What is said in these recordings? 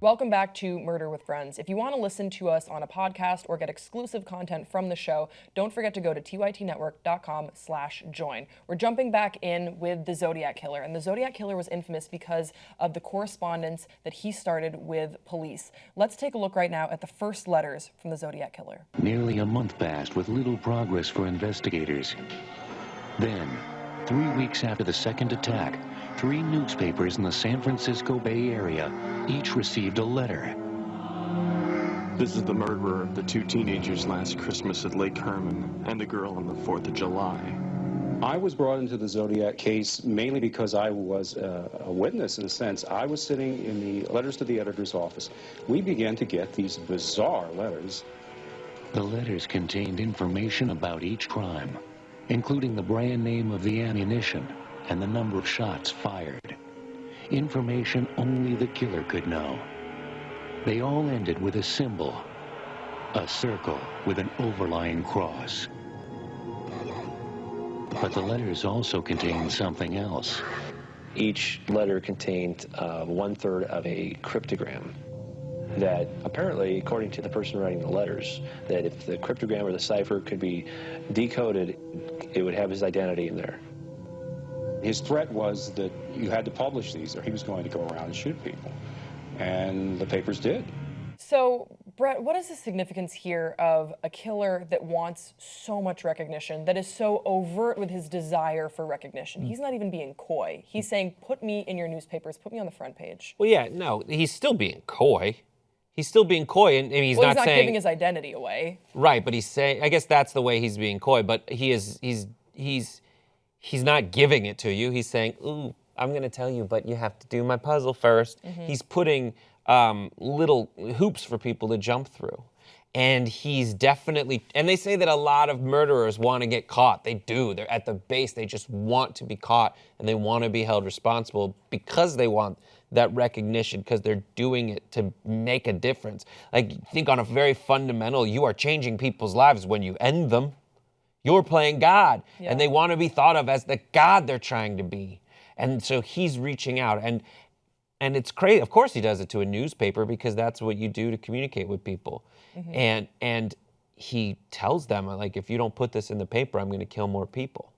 Welcome back to Murder with Friends. If you want to listen to us on a podcast or get exclusive content from the show, don't forget to go to tytnetwork.com/join. We're jumping back in with the Zodiac Killer, and the Zodiac Killer was infamous because of the correspondence that he started with police. Let's take a look right now at the first letters from the Zodiac Killer. Nearly a month passed with little progress for investigators. Then, 3 weeks after the second attack, 3 newspapers in the San Francisco Bay Area each received a letter. This is the murderer of the 2 teenagers last Christmas at Lake Herman and the girl on the 4th of July. I was brought into the Zodiac case mainly because I was a witness, in a sense. I was sitting in the letters to the editor's office. We began to get these bizarre letters. The letters contained information about each crime, including the brand name of the ammunition and the number of shots fired. Information only the killer could know. They all ended with a symbol, a circle with an overlying cross. But the letters also contained something else. Each letter contained 1/3 of a cryptogram that apparently, according to the person writing the letters, that if the cryptogram or the cipher could be decoded, it would have his identity in there. His threat was that you had to publish these or he was going to go around and shoot people. And the papers did. So, Brett, what is the significance here of a killer that wants so much recognition, that is so overt with his desire for recognition? He's not even being coy. He's saying, put me in your newspapers, put me on the front page. Well, yeah, no, he's still being coy. He's still being coy, and he's well, not he's not saying... giving his identity away. Right, but he's saying... I guess that's the way he's being coy, but he's not giving it to you. He's saying, ooh, I'm going to tell you, but you have to do my puzzle first. Mm-hmm. He's putting little hoops for people to jump through. And he's definitely... And they say that a lot of murderers want to get caught. They do. They're at the base. They just want to be caught, and they want to be held responsible because they want that recognition, because they're doing it to make a difference. Like, think on a very fundamental, you are changing people's lives when you end them. You're playing God, and they want to be thought of as the God they're trying to be. And so he's reaching out, and it's crazy. Of course he does it to a newspaper because that's what you do to communicate with people. Mm-hmm. And he tells them, like, if you don't put this in the paper, I'm going to kill more people.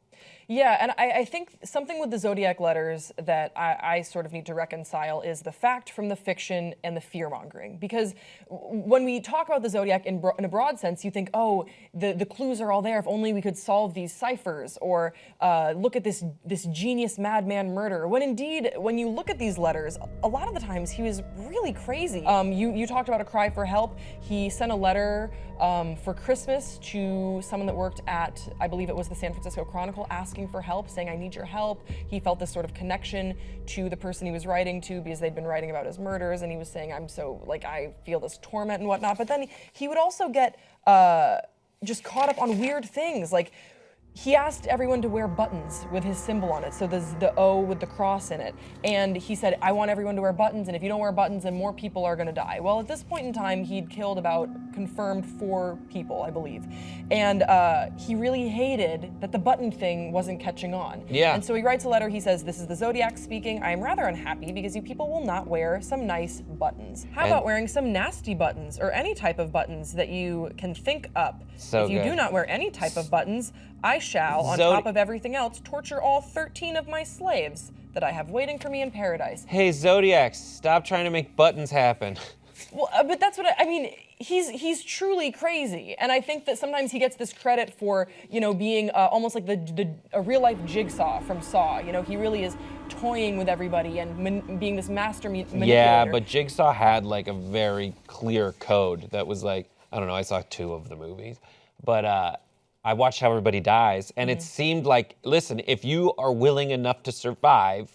Yeah, and I think something with the Zodiac letters that I sort of need to reconcile is the fact from the fiction and the fear-mongering. Because when we talk about the Zodiac in a broad sense, you think, oh, the clues are all there. If only we could solve these ciphers, or look at this genius madman murderer. When indeed, when you look at these letters, a lot of the times he was really crazy. You talked about a cry for help. He sent a letter for Christmas to someone that worked at, I believe it was the San Francisco Chronicle, asking for help, saying, I need your help. He felt this sort of connection to the person he was writing to because they'd been writing about his murders, and he was saying, I'm so, like, I feel this torment and whatnot. But then he would also get just caught up on weird things. Like, he asked everyone to wear buttons with his symbol on it, so there's the O with the cross in it. And he said, I want everyone to wear buttons, and if you don't wear buttons, then more people are gonna die. Well, at this point in time, he'd killed about confirmed 4 people, I believe. And he really hated that the button thing wasn't catching on. Yeah. And so he writes a letter, he says, this is the Zodiac speaking. I am rather unhappy because you people will not wear some nice buttons. How about wearing some nasty buttons, or any type of buttons that you can think up? So if you do not wear any type of buttons, I shall, on top of everything else, torture all 13 of my slaves that I have waiting for me in paradise. Hey, Zodiac, stop trying to make buttons happen. Well, but that's what I mean. He's truly crazy, and I think that sometimes he gets this credit for, you know, being almost like a real life Jigsaw from Saw. You know, he really is toying with everybody and being this master manipulator. Yeah, but Jigsaw had like a very clear code that was like, I don't know. I saw 2 of the movies, but I watched How Everybody Dies, and it seemed like, listen, if you are willing enough to survive,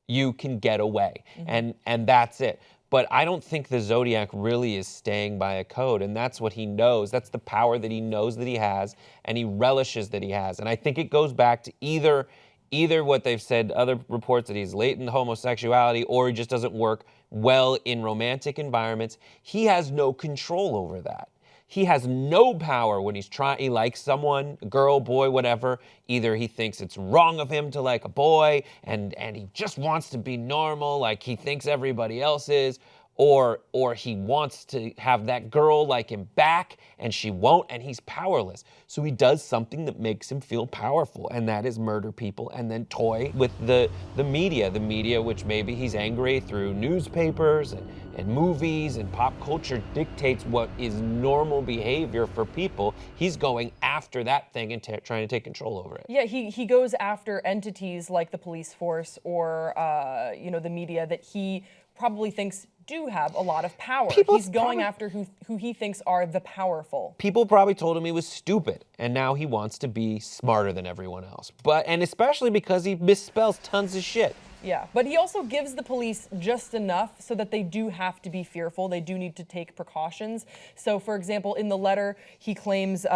you can get away, and that's it. But I don't think the Zodiac really is staying by a code, and that's what he knows. That's the power that he knows that he has, and he relishes that he has. And I think it goes back to either what they've said, other reports that he's latent homosexuality, or he just doesn't work well in romantic environments. He has no control over that. He has no power when he likes someone, girl, boy, whatever. Either he thinks it's wrong of him to like a boy and he just wants to be normal like he thinks everybody else is, or he wants to have that girl like him back and she won't, and he's powerless. So he does something that makes him feel powerful, and that is murder people and then toy with the media, which maybe he's angry through newspapers and movies and pop culture dictates what is normal behavior for people. He's going after that thing and trying to take control over it. Yeah, he goes after entities like the police force or the media that he probably thinks do have a lot of power. He's going after who he thinks are the powerful. People probably told him he was stupid, and now he wants to be smarter than everyone else. And especially because he misspells tons of shit. Yeah, but he also gives the police just enough so that they do have to be fearful. They do need to take precautions. So, for example, in the letter, he claims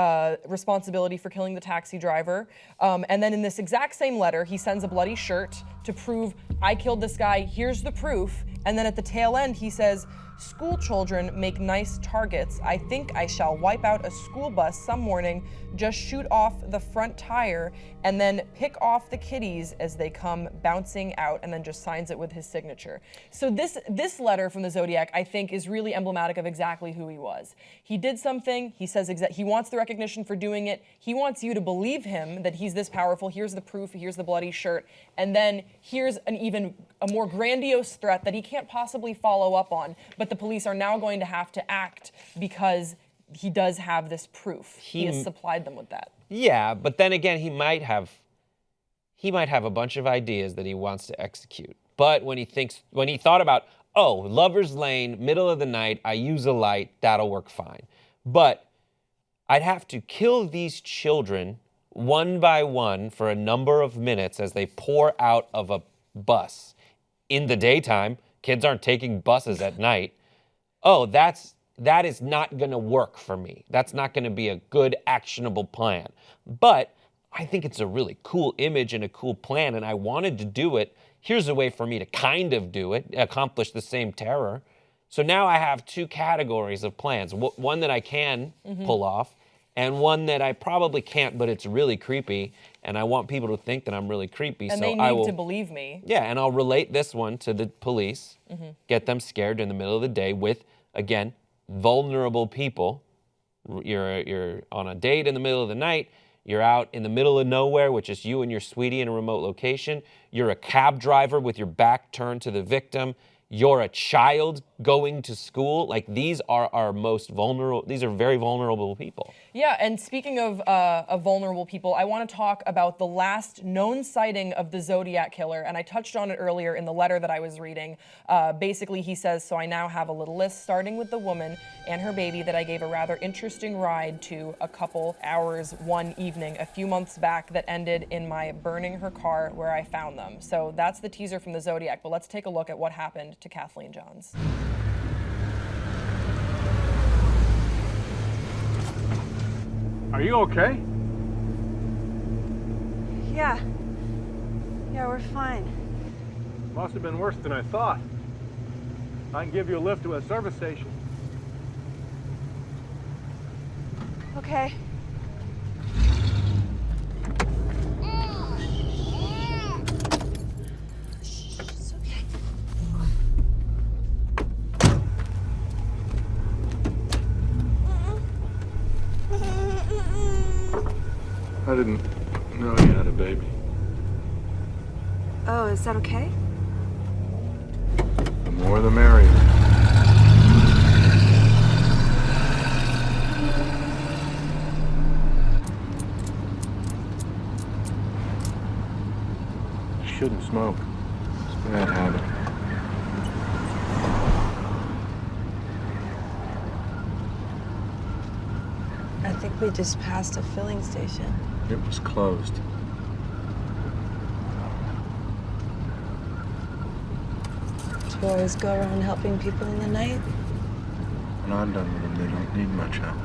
responsibility for killing the taxi driver. And then in this exact same letter, he sends a bloody shirt to prove, I killed this guy, here's the proof. And then at the tail end, he says, school children make nice targets. I think I shall wipe out a school bus some morning, just shoot off the front tire, and then pick off the kiddies as they come bouncing out, and then just signs it with his signature. So this letter from the Zodiac, I think, is really emblematic of exactly who he was. He did something, he says he wants the recognition for doing it, he wants you to believe him that he's this powerful, here's the proof, here's the bloody shirt, and then here's a more grandiose threat that he can't possibly follow up on, but the police are now going to have to act because he does have this proof. He has supplied them with that. Yeah, but then again, he might have a bunch of ideas that he wants to execute. But when he thought about, oh, Lover's Lane, middle of the night, I use a light, that'll work fine. But I'd have to kill these children one by one for a number of minutes as they pour out of a bus. In the daytime, kids aren't taking buses at night. Oh, that is not going to work for me. That's not going to be a good, actionable plan. But I think it's a really cool image and a cool plan, and I wanted to do it. Here's a way for me to kind of do it, accomplish the same terror. So now I have two categories of plans. One that I can pull off, and one that I probably can't, but it's really creepy, and I want people to think that I'm really creepy. And so they need to believe me. Yeah, and I'll relate this one to the police, get them scared in the middle of the day with, again, vulnerable people. You're on a date in the middle of the night. You're out in the middle of nowhere with just you and your sweetie in a remote location. You're a cab driver with your back turned to the victim. You're a child going to school. Like, these are our most vulnerable. These are very vulnerable people. Yeah, and speaking of vulnerable people, I want to talk about the last known sighting of the Zodiac killer, and I touched on it earlier in the letter that I was reading. Basically, he says, so I now have a little list starting with the woman and her baby that I gave a rather interesting ride to a couple hours one evening a few months back that ended in my burning her car where I found them. So that's the teaser from the Zodiac, but let's take a look at what happened to Kathleen Johns. Are you okay? Yeah, we're fine. Must have been worse than I thought. I can give you a lift to a service station. Okay. It's okay. I didn't know you had a baby. Oh, is that okay? The more the merrier. You shouldn't smoke. It's a bad habit. I think we just passed a filling station. It was closed. Do you always go around helping people in the night? When I'm done with them, they don't need much help.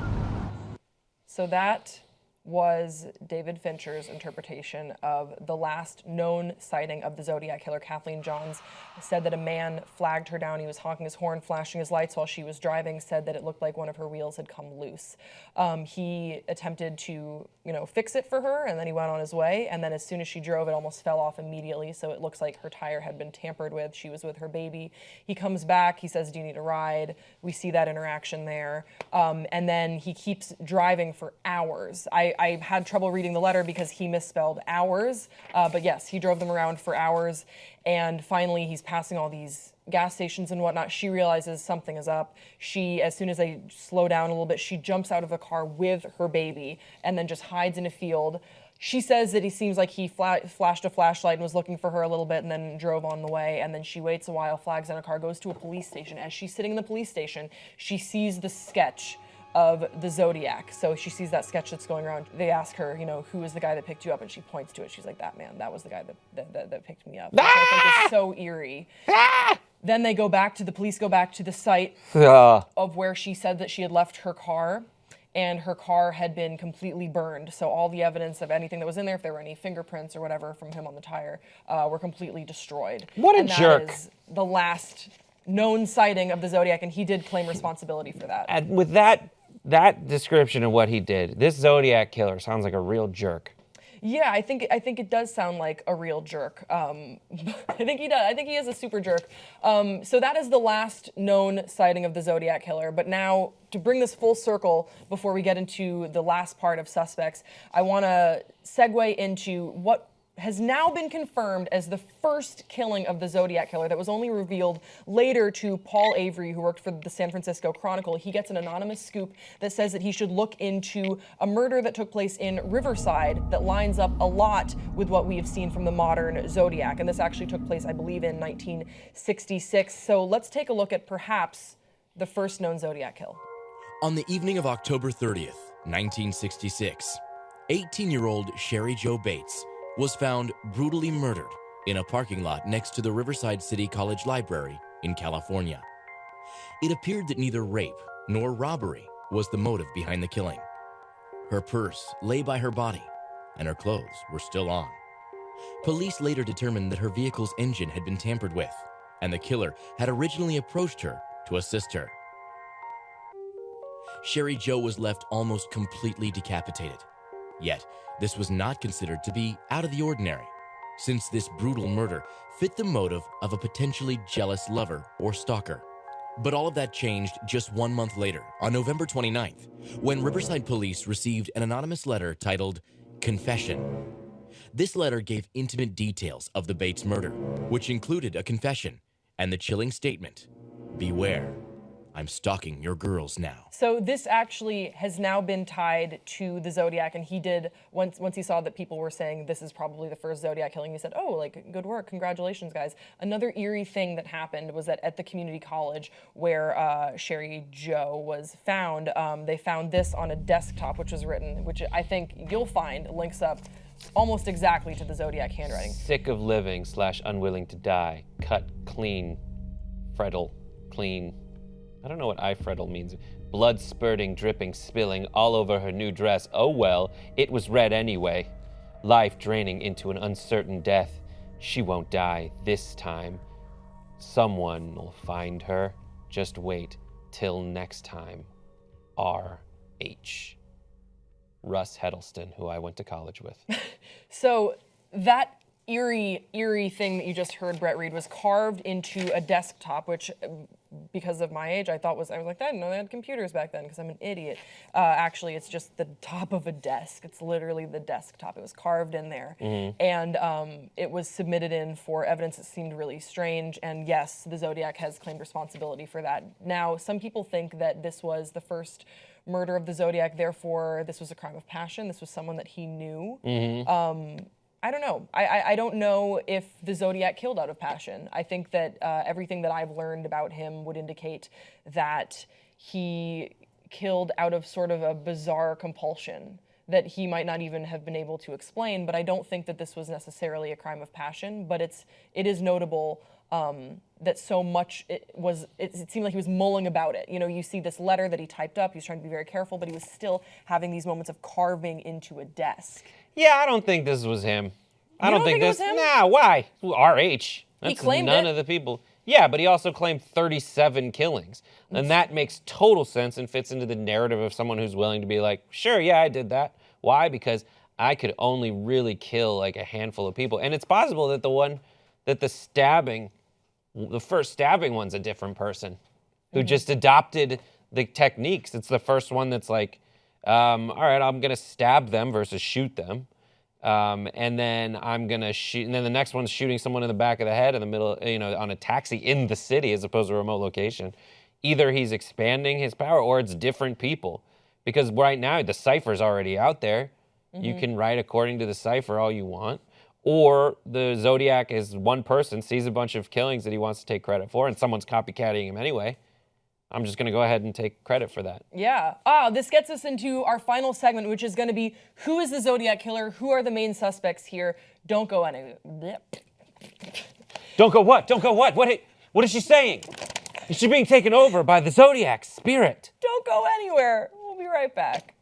So that was David Fincher's interpretation of the last known sighting of the Zodiac killer. Kathleen Johns said that a man flagged her down. He was honking his horn, flashing his lights while she was driving, said that it looked like one of her wheels had come loose. He attempted to, fix it for her, and then he went on his way. And then as soon as she drove, it almost fell off immediately. So it looks like her tire had been tampered with. She was with her baby. He comes back. He says, "Do you need a ride?" We see that interaction there. And then he keeps driving for hours. I had trouble reading the letter because he misspelled hours. But yes, he drove them around for hours. And finally, he's passing all these gas stations and whatnot. She realizes something is up. As soon as they slow down a little bit, she jumps out of the car with her baby and then just hides in a field. She says that he seems like he flashed a flashlight and was looking for her a little bit and then drove on the way. And then she waits a while, flags down a car, goes to a police station. As she's sitting in the police station, she sees the sketch of the Zodiac. So she sees that sketch that's going around. They ask her, who is the guy that picked you up? And she points to it. She's like, that man, that was the guy that picked me up. Which I think is so eerie. Then the police go back to the site of where she said that she had left her car, and her car had been completely burned. So all the evidence of anything that was in there, if there were any fingerprints or whatever from him on the tire, were completely destroyed. What a jerk. That is the last known sighting of the Zodiac, and he did claim responsibility for that. And with that description of what he did, this Zodiac killer sounds like a real jerk. Yeah, I think it does sound like a real jerk. I think he does. I think he is a super jerk. So that is the last known sighting of the Zodiac killer. But now, to bring this full circle before we get into the last part of suspects, I want to segue into what has now been confirmed as the first killing of the Zodiac killer that was only revealed later to Paul Avery, who worked for the San Francisco Chronicle. He gets an anonymous scoop that says that he should look into a murder that took place in Riverside that lines up a lot with what we have seen from the modern Zodiac. And this actually took place, I believe, in 1966. So let's take a look at perhaps the first known Zodiac kill. On the evening of October 30th, 1966, 18-year-old Cheri Jo Bates was found brutally murdered in a parking lot next to the Riverside City College Library in California. It appeared that neither rape nor robbery was the motive behind the killing. Her purse lay by her body, and her clothes were still on. Police later determined that her vehicle's engine had been tampered with, and the killer had originally approached her to assist her. Cheri Jo was left almost completely decapitated. Yet, this was not considered to be out of the ordinary, since this brutal murder fit the motive of a potentially jealous lover or stalker. But all of that changed just 1 month later, on November 29th, when Riverside police received an anonymous letter titled Confession. This letter gave intimate details of the Bates murder, which included a confession and the chilling statement, "Beware, I'm stalking your girls now." So this actually has now been tied to the Zodiac, and he did, once he saw that people were saying this is probably the first Zodiac killing, he said, "Oh, good work, congratulations, guys." Another eerie thing that happened was that at the community college where Cheri Jo was found, they found this on a desktop, which I think you'll find links up almost exactly to the Zodiac handwriting. Sick of living / unwilling to die. Cut clean. Freddle. Clean. I don't know what freddle means. Blood spurting, dripping, spilling all over her new dress. Oh well, it was red anyway. Life draining into an uncertain death. She won't die this time. Someone will find her. Just wait till next time. R.H. Russ Heddleston, who I went to college with. So that eerie thing that you just heard Brett read was carved into a desktop, which, because of my age, I was like, I didn't know they had computers back then because I'm an idiot. Actually, it's just the top of a desk. It's literally the desktop. It was carved in there. Mm-hmm. And it was submitted in for evidence that seemed really strange. And yes, the Zodiac has claimed responsibility for that. Now, some people think that this was the first murder of the Zodiac, therefore this was a crime of passion. This was someone that he knew. Mm-hmm. I don't know. I don't know if the Zodiac killed out of passion. I think that everything that I've learned about him would indicate that he killed out of sort of a bizarre compulsion that he might not even have been able to explain, but I don't think that this was necessarily a crime of passion, but it is notable that so much it seemed like he was mulling about it. You know, you see this letter that he typed up. He was trying to be very careful, but he was still having these moments of carving into a desk. Yeah, I don't think this was him. I You don't think it this. was him? Nah, why? RH. That's claimed none it. of the people. Yeah, but he also claimed 37 killings. And that makes total sense and fits into the narrative of someone who's willing to be like, sure, yeah, I did that. Why? Because I could only really kill like a handful of people. And it's possible that the first stabbing one's a different person who just adopted the techniques. It's the first one that's like, all right, I'm gonna stab them versus shoot them. And then I'm gonna shoot, and then the next one's shooting someone in the back of the head in the middle, you know, on a taxi in the city as opposed to a remote location. Either he's expanding his power or it's different people. Because right now the cipher's already out there. You can write according to the cipher all you want. Or the Zodiac is one person, sees a bunch of killings that he wants to take credit for, and someone's copycatting him anyway. I'm just going to go ahead and take credit for that. Yeah. This gets us into our final segment, which is going to be, who is the Zodiac killer? Who are the main suspects here? Don't go anywhere. Don't go what? Don't go what? What is she saying? Is she being taken over by the Zodiac spirit? Don't go anywhere. We'll be right back.